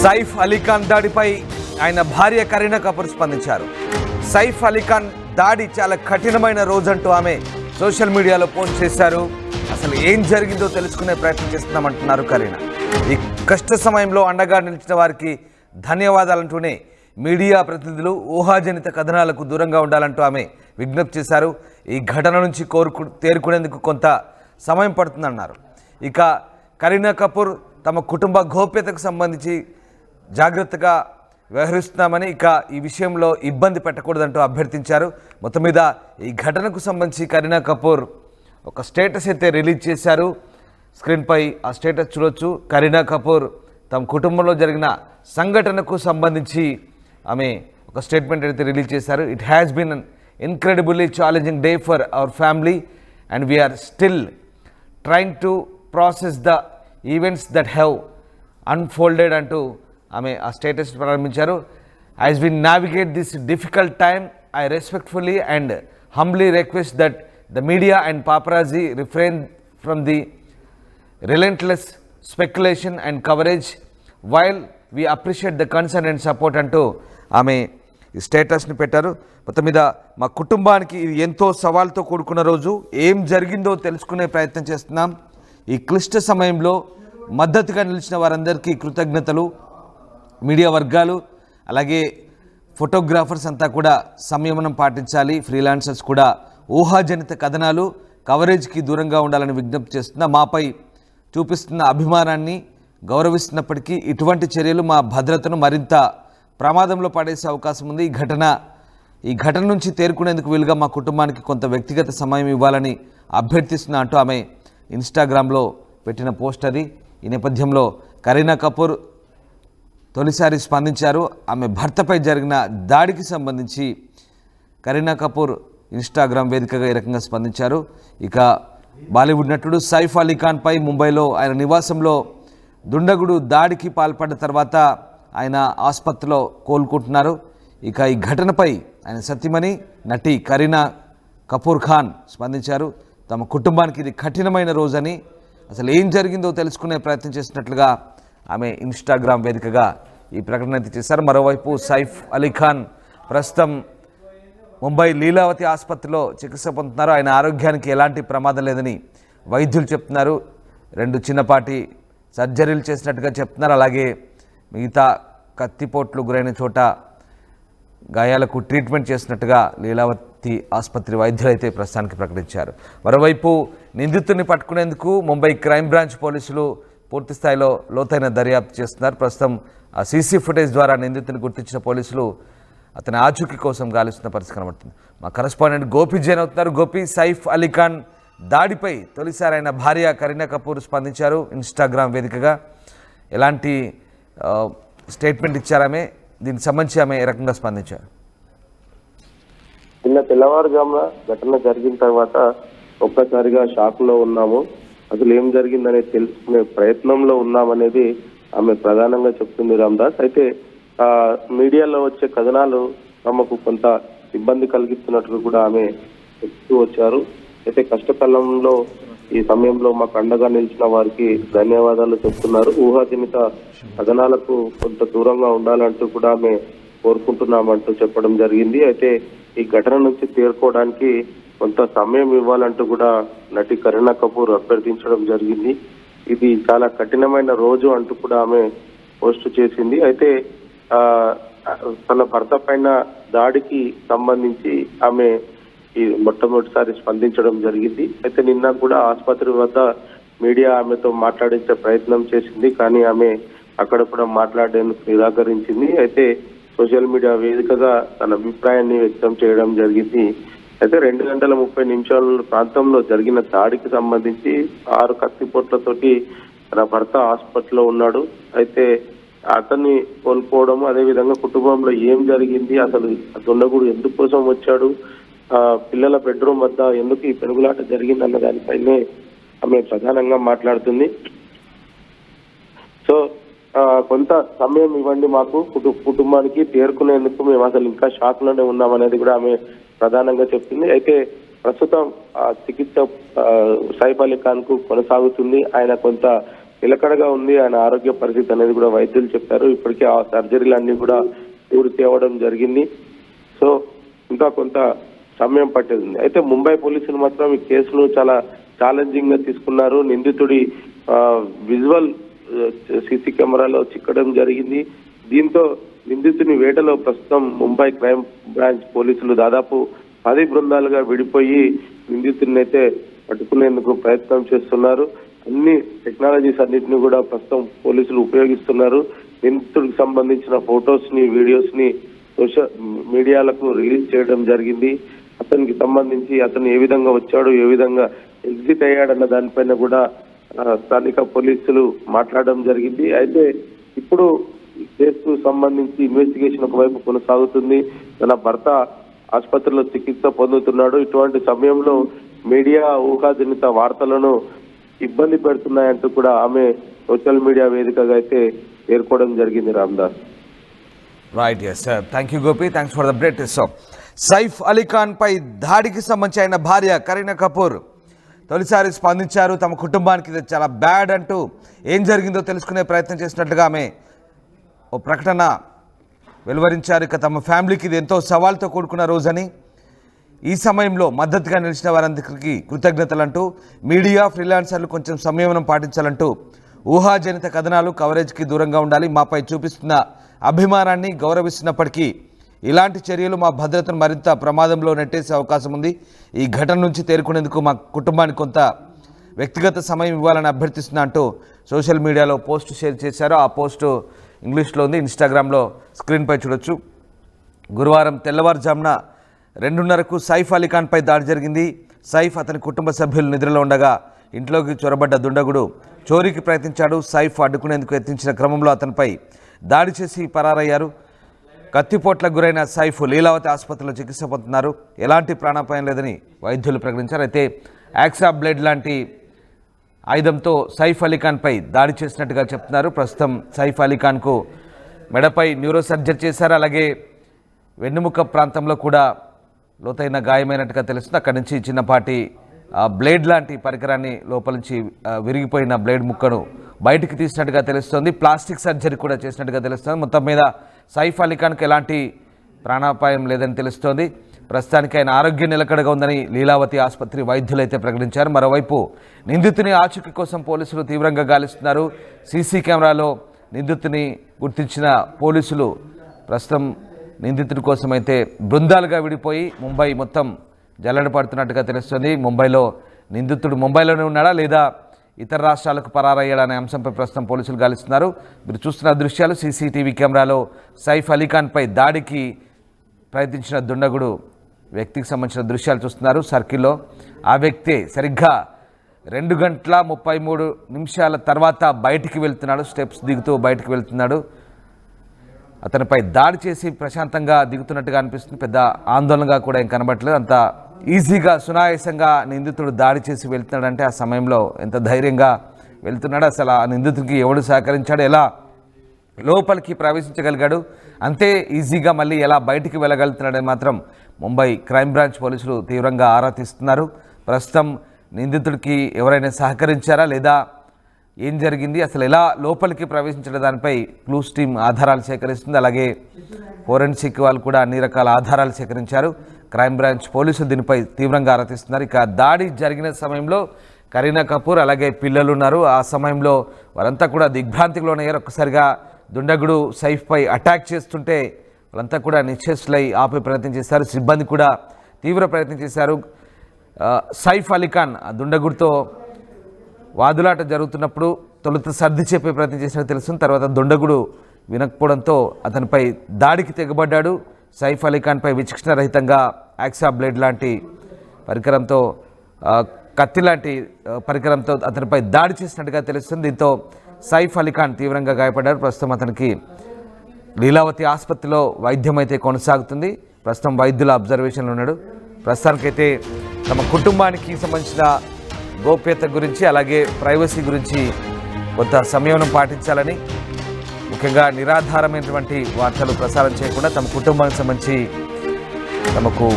సైఫ్ అలీఖాన్ దాడిపై ఆయన భార్య కరీనా కపూర్ స్పందించారు. సైఫ్ అలీఖాన్ దాడి చాలా కఠినమైన రోజంటూ ఆమె సోషల్ మీడియాలో పోస్ట్ చేశారు. అసలు ఏం జరిగిందో తెలుసుకునే ప్రయత్నం చేస్తున్నామంటున్నారు కరీనా. ఈ కష్ట సమయంలో అండగా నిలిచిన వారికి ధన్యవాదాలంటూనే మీడియా ప్రతినిధులు ఊహాజనిత కథనాలకు దూరంగా ఉండాలంటూ ఆమె విజ్ఞప్తి చేశారు. ఈ ఘటన నుంచి తేరుకునేందుకు కొంత సమయం పడుతుందన్నారు. ఇక కరీనా కపూర్ తమ కుటుంబ గోప్యతకు సంబంధించి జాగ్రత్తగా వ్యవహరిస్తున్నామని, ఇక ఈ విషయంలో ఇబ్బంది పెట్టకూడదంటూ అభ్యర్థించారు. మొత్తం మీద ఈ ఘటనకు సంబంధించి కరీనా కపూర్ ఒక స్టేటస్ అయితే రిలీజ్ చేశారు. స్క్రీన్పై ఆ స్టేటస్ చూడొచ్చు. కరీనా కపూర్ తమ కుటుంబంలో జరిగిన సంఘటనకు సంబంధించి ఆమె ఒక స్టేట్మెంట్ అయితే రిలీజ్ చేశారు. It has been an incredibly challenging day for our family and we are still trying to process the events that have unfolded అంటూ ఆమె ఆ స్టేటస్ ప్రారంభించారు. As we navigate this difficult time I respectfully and humbly request that the media and paparazzi refrain from the relentless speculation and coverage while we appreciate the concern and support అంటూ ఆమె ఈ స్టేటస్ని పెట్టారు. మొత్తం మీద మా కుటుంబానికి ఇది ఎంతో సవాల్తో కూడుకున్న రోజు. ఏం జరిగిందో తెలుసుకునే ప్రయత్నం చేస్తున్నాం. ఈ క్లిష్ట సమయంలో మద్దతుగా నిలిచిన వారందరికీ కృతజ్ఞతలు. మీడియా వర్గాలు అలాగే ఫోటోగ్రాఫర్స్ అంతా కూడా సంయమనం పాటించాలి. ఫ్రీలాన్సర్స్ కూడా ఊహాజనిత కథనాలు కవరేజ్కి దూరంగా ఉండాలని విజ్ఞప్తి చేస్తున్నా. మాపై చూపిస్తున్న అభిమానాన్ని గౌరవిస్తున్నప్పటికీ ఇటువంటి చర్యలు మా భద్రతను మరింత ప్రమాదంలో పడేసే అవకాశం ఉంది. ఈ ఘటన నుంచి తేరుకునేందుకు వీలుగా మా కుటుంబానికి కొంత వ్యక్తిగత సమయం ఇవ్వాలని అభ్యర్థిస్తున్నా అంటూ ఆమె ఇన్స్టాగ్రామ్లో పెట్టిన పోస్ట్ అది. ఈ నేపథ్యంలో కరీనా కపూర్ తొలిసారి స్పందించారు. ఆమె భర్తపై జరిగిన దాడికి సంబంధించి కరీనా కపూర్ ఇన్స్టాగ్రామ్ వేదికగా ఈ రకంగా స్పందించారు. ఇక బాలీవుడ్ నటుడు సైఫ్ అలీఖాన్పై ముంబైలో ఆయన నివాసంలో దుండగుడు దాడికి పాల్పడ్డ తర్వాత ఆయన ఆసుపత్రిలో కోలుకుంటున్నారు. ఇక ఈ ఘటనపై ఆయన సతీమణి నటి కరీనా కపూర్ ఖాన్ స్పందించారు. తమ కుటుంబానికి ఇది కఠినమైన రోజని, అసలు ఏం జరిగిందో తెలుసుకునే ప్రయత్నం చేసినట్లుగా ఆమె ఇన్స్టాగ్రామ్ వేదికగా ఈ ప్రకటన అయితే చేశారు. మరోవైపు సైఫ్ అలీఖాన్ ప్రస్తుతం ముంబై లీలావతి ఆసుపత్రిలో చికిత్స పొందుతున్నారు. ఆయన ఆరోగ్యానికి ఎలాంటి ప్రమాదం లేదని వైద్యులు చెప్తున్నారు. 2 చిన్నపాటి సర్జరీలు చేసినట్టుగా చెప్తున్నారు. అలాగే మిగతా కత్తిపోట్లు గురైన చోట గాయాలకు ట్రీట్మెంట్ చేసినట్టుగా లీలావతి ఆసుపత్రి వైద్యులు అయితే ప్రస్తుతానికి ప్రకటించారు. మరోవైపు నిందితుడిని పట్టుకునేందుకు ముంబై క్రైమ్ బ్రాంచ్ పోలీసులు పూర్తి స్థాయిలో లోతైన దర్యాప్తు చేస్తున్నారు. ప్రస్తుతం ఆ సీసీ ఫుటేజ్ ద్వారా నిందితుడిని గుర్తించిన పోలీసులు అతని ఆచూకీ కోసం గాలిస్తున్న పరిస్థితి కనబడుతుంది. మా కరెస్పాండెంట్ గోపి జైన్ అవుతున్నారు. గోపి, సైఫ్ అలీఖాన్ దాడిపై తొలిసారి ఆయన భార్య కరీనా కపూర్ స్పందించారు. ఇన్స్టాగ్రామ్ వేదికగా ఎలాంటి స్టేట్మెంట్ ఇచ్చారామె, దీనికి సంబంధించి ఆమె ఏ రకంగా స్పందించారు? నిన్న తెల్లవారుజామున ఘటన జరిగిన తర్వాత ఒక్కసారిగా షాక్ లో ఉన్నాము. అసలు ఏం జరిగిందనేది తెలుసుకునే ప్రయత్నంలో ఉన్నామనేది ఆమె ప్రధానంగా చెప్తుంది రామ్దాస్. అయితే మీడియాలో వచ్చే కథనాలు తమకు కొంత ఇబ్బంది కలిగిస్తున్నట్లు కూడా ఆమె చెప్తూ వచ్చారు. అయితే కష్టకాలంలో ఈ సమయంలో మాకు అండగా నిలిచిన వారికి ధన్యవాదాలు చెప్తున్నారు. ఊహాజనిత కథనాలకు కొంత దూరంగా ఉండాలంటూ కూడా ఆమె కోరుకుంటున్నామంటూ చెప్పడం జరిగింది. అయితే ఈ ఘటన నుంచి తేరుకోవడానికి కొంత సమయం ఇవ్వాలంటూ కూడా నటి కరీనా కపూర్ అభ్యర్థించడం జరిగింది. ఇది చాలా కఠినమైన రోజు అంటూ కూడా ఆమె పోస్ట్ చేసింది. అయితే తన భర్త పైన దాడికి సంబంధించి ఆమె ఈ మొట్టమొదటిసారి స్పందించడం జరిగింది. అయితే నిన్న కూడా ఆసుపత్రి వద్ద మీడియా ఆమెతో మాట్లాడించే ప్రయత్నం చేసింది, కానీ ఆమె అక్కడ కూడా మాట్లాడేందుకు నిరాకరించింది. అయితే సోషల్ మీడియా వేదికగా తన అభిప్రాయాన్ని వ్యక్తం చేయడం జరిగింది. అయితే 2 గంటల 30 నిమిషాల ప్రాంతంలో జరిగిన దాడికి సంబంధించి 6 కత్తిపోట్లతోటి తన భర్త హాస్పిటల్లో ఉన్నాడు. అయితే అతన్ని కోల్పోవడం, అదేవిధంగా కుటుంబంలో ఏం జరిగింది, అసలు దుండగుడు ఎందుకోసం వచ్చాడు, పిల్లల బెడ్రూమ్ వద్ద ఎందుకు ఈ పెనుగులాట జరిగింది అన్న దానిపైనే ఆమె ప్రధానంగా మాట్లాడుతుంది. సో కొంత సమయం ఇవ్వండి మాకు, కుటుంబానికి తేరుకునేందుకు మేము అసలు ఇంకా షాక్ లోనే ఉన్నామనేది కూడా ఆమె ప్రధానంగా చెప్తుంది. అయితే ప్రస్తుతం చికిత్స సైఫ్ అలీ ఖాన్ కు కొనసాగుతుంది. ఆయన కొంత నిలకడగా ఉంది. ఆయన ఆరోగ్య పరిస్థితి అనేది కూడా వైద్యులు చెప్పారు. ఇప్పటికే ఆ సర్జరీలు అన్ని కూడా పూర్తి అవ్వడం జరిగింది. సో ఇంకా కొంత సమయం పట్టేది. అయితే ముంబై పోలీసులు మాత్రం ఈ కేసును చాలా ఛాలెంజింగ్ గా తీసుకున్నారు. నిందితుడి విజువల్ సీసీ కెమెరాలో చిక్కడం జరిగింది. దీంతో నిందితుని వేటలో ప్రస్తుతం ముంబై క్రైమ్ బ్రాంచ్ పోలీసులు దాదాపు 10 బృందాలుగా విడిపోయి నిందితుడిని అయితే పట్టుకునేందుకు ప్రయత్నం చేస్తున్నారు. అన్ని టెక్నాలజీస్ అన్నింటినీ కూడా ప్రస్తుతం పోలీసులు ఉపయోగిస్తున్నారు. నిందితుడికి సంబంధించిన ఫొటోస్ ని, వీడియోస్ ని సోషల్ మీడియాలకు రిలీజ్ చేయడం జరిగింది. అతనికి సంబంధించి అతను ఏ విధంగా వచ్చాడు, ఏ విధంగా ఎగ్జిట్ అయ్యాడన్న దానిపైన కూడా స్థానిక పోలీసులు మాట్లాడడం జరిగింది. అయితే ఇప్పుడు ఈ కేసుకు సంబంధించి ఇన్వెస్టిగేషన్ ఒకవైపు కొనసాగుతుంది. తన భర్త ఆసుపత్రిలో చికిత్స పొందుతున్నాడు. ఇటువంటి సమయంలో మీడియా ఊహాజనిత వార్తలను ఇబ్బంది పెడుతున్నాయంటూ కూడా ఆమె సోషల్ మీడియా వేదికగా అయితే పేర్కోవడం జరిగింది. Ramdas. Right, yes sir. Thank you Gopi, thanks for the update. So Saif Ali Khan పై దాడికి సంబంధించి ఆయన భార్య కరీనా కపూర్ తొలిసారి స్పందించారు. తమ కుటుంబానికి ఇది చాలా బ్యాడ్ అంటూ ఏం జరిగిందో తెలుసుకునే ప్రయత్నం చేసినట్లుగా ఆమె ఓ ప్రకటన వెలువరించారు. ఇక తమ ఫ్యామిలీకి ఇది ఎంతో సవాల్తో కూడుకున్న రోజని, ఈ సమయంలో మద్దతుగా నిలిచిన వారందరికీ కృతజ్ఞతలంటూ మీడియా ఫ్రీలాన్సర్లు కొంచెం సంయమనం పాటించాలంటూ ఊహాజనిత కథనాలు కవరేజ్కి దూరంగా ఉండాలి. మాపై చూపిస్తున్న అభిమానాన్ని గౌరవిస్తున్నప్పటికీ ఇలాంటి చర్యలు మా భద్రతను మరింత ప్రమాదంలో నెట్టేసే అవకాశం ఉంది. ఈ ఘటన నుంచి తేరుకునేందుకు మా కుటుంబానికి కొంత వ్యక్తిగత సమయం ఇవ్వాలని అభ్యర్థిస్తున్నా అంటూ సోషల్ మీడియాలో పోస్ట్ షేర్ చేశారు. ఆ పోస్టు ఇంగ్లీష్లో ఉంది, ఇన్స్టాగ్రామ్లో స్క్రీన్పై చూడొచ్చు. గురువారం తెల్లవారుజామున 2:30కు సైఫ్ అలీ ఖాన్పై దాడి జరిగింది. సైఫ్ అతని కుటుంబ సభ్యులు నిద్రలో ఉండగా ఇంట్లోకి చొరబడ్డ దుండగుడు చోరీకి ప్రయత్నించాడు. సైఫ్ అడ్డుకునేందుకు యత్నించిన క్రమంలో అతనిపై దాడి చేసి పరారయ్యారు. కత్తిపోట్లకు గురైన సైఫ్ లీలావతి ఆసుపత్రిలో చికిత్స పొందుతున్నారు. ఎలాంటి ప్రాణాపాయం లేదని వైద్యులు ప్రకటించారు. అయితే యాక్సా బ్లేడ్ లాంటి ఆయుధంతో సైఫ్ అలీ ఖాన్పై దాడి చేసినట్టుగా చెప్తున్నారు. ప్రస్తుతం సైఫ్ అలీ ఖాన్కు మెడపై న్యూరో సర్జరీ చేశారు. అలాగే వెన్నుముక ప్రాంతంలో కూడా లోతైన గాయమైనట్టుగా తెలుస్తుంది. అక్కడి నుంచి చిన్నపాటి బ్లేడ్ లాంటి పరికరాన్ని లోపల నుంచి విరిగిపోయిన బ్లేడ్ ముక్కను బయటికి తీసినట్టుగా తెలుస్తోంది. ప్లాస్టిక్ సర్జరీ కూడా చేసినట్టుగా తెలుస్తోంది. మొత్తం మీద సైఫ్ అలీ ఖాన్కి ఎలాంటి ప్రాణాపాయం లేదని తెలుస్తోంది. ప్రస్తుతానికి ఆయన ఆరోగ్యం నిలకడగా ఉందని లీలావతి ఆసుపత్రి వైద్యులు అయితే ప్రకటించారు. మరోవైపు నిందితుని ఆచూకీ కోసం పోలీసులు తీవ్రంగా గాలిస్తున్నారు. సీసీ కెమెరాలో నిందితుని గుర్తించిన పోలీసులు ప్రస్తుతం నిందితుడి కోసం అయితే బృందాలుగా విడిపోయి ముంబై మొత్తం జల్లెడ పడుతున్నట్టుగా తెలుస్తుంది. ముంబైలో నిందితుడు ముంబైలోనే ఉన్నాడా లేదా ఇతర రాష్ట్రాలకు పరారయ్యాడనే అంశంపై ప్రస్తుతం పోలీసులు గాలిస్తున్నారు. మీరు చూస్తున్న దృశ్యాలు సీసీటీవీ కెమెరాలో సైఫ్ అలీ ఖాన్పై దాడికి ప్రయత్నించిన దుండగుడు వ్యక్తికి సంబంధించిన దృశ్యాలు చూస్తున్నారు. సర్కిల్లో ఆ వ్యక్తి సరిగ్గా 2:33 తర్వాత బయటికి వెళ్తున్నాడు. స్టెప్స్ దిగుతూ బయటికి వెళ్తున్నాడు. అతనిపై దాడి చేసి ప్రశాంతంగా దిగుతున్నట్టుగా అనిపిస్తుంది. పెద్ద ఆందోళనగా కూడా ఏం కనబడట్లేదు. అంత ఈజీగా సునాయాసంగా నిందితుడు దాడి చేసి వెళ్తున్నాడంటే ఆ సమయంలో ఎంత ధైర్యంగా వెళ్తున్నాడు, అసలు ఆ నిందితుడికి ఎవడు సహకరించాడు, ఎలా లోపలికి ప్రవేశించగలిగాడు, అంతే ఈజీగా మళ్ళీ ఎలా బయటికి వెళ్ళగలుగుతున్నాడని మాత్రం ముంబై క్రైమ్ బ్రాంచ్ పోలీసులు తీవ్రంగా ఆరా తీస్తున్నారు. ప్రస్తుతం నిందితుడికి ఎవరైనా సహకరించారా లేదా, ఏం జరిగింది, అసలు ఎలా లోపలికి ప్రవేశించిన దానిపై క్లూస్ టీమ్ ఆధారాలు సేకరిస్తుంది. అలాగే ఫోరెన్సిక్ వాళ్ళు కూడా అన్ని రకాల ఆధారాలు సేకరించారు. క్రైమ్ బ్రాంచ్ పోలీసులు దీనిపై తీవ్రంగా ఆరా తీస్తున్నారు. ఇక దాడి జరిగిన సమయంలో కరీనా కపూర్ అలాగే పిల్లలు ఉన్నారు. ఆ సమయంలో వారంతా కూడా దిగ్భ్రాంతికి లోనయ్యారు. ఒక్కసారిగా దుండగుడు సైఫ్పై అటాక్ చేస్తుంటే వాళ్ళంతా కూడా నిశ్చేష్లై ఆపే ప్రయత్నం చేశారు. సిబ్బంది కూడా తీవ్ర ప్రయత్నం చేశారు. సైఫ్ అలీ ఖాన్ ఆ దుండగుడితో వాదులాట జరుగుతున్నప్పుడు తొలుత సర్ది చెప్పే ప్రయత్నం చేసినట్టు తెలుస్తుంది. తర్వాత దుండగుడు వినకపోవడంతో అతనిపై దాడికి తెగబడ్డాడు. సైఫ్ అలీ ఖాన్పై విచక్షణ రహితంగా యాక్సా బ్లేడ్ లాంటి పరికరంతో, కత్తి లాంటి పరికరంతో అతనిపై దాడి చేసినట్టుగా తెలుస్తుంది. దీంతో సైఫ్ అలీ ఖాన్ తీవ్రంగా గాయపడ్డారు. ప్రస్తుతం అతనికి లీలావతి ఆసుపత్రిలో వైద్యం అయితే కొనసాగుతుంది. ప్రస్తుతం వైద్యుల అబ్జర్వేషన్లో ఉన్నాడు. ప్రస్తుతానికైతే తమ కుటుంబానికి సంబంధించిన గోప్యత గురించి అలాగే ప్రైవసీ గురించి కొంత సంయమనం పాటించాలని, ముఖ్యంగా నిరాధారమైనటువంటి వార్తలు ప్రసారం చేయకుండా తమ కుటుంబానికి సంబంధించి తమకు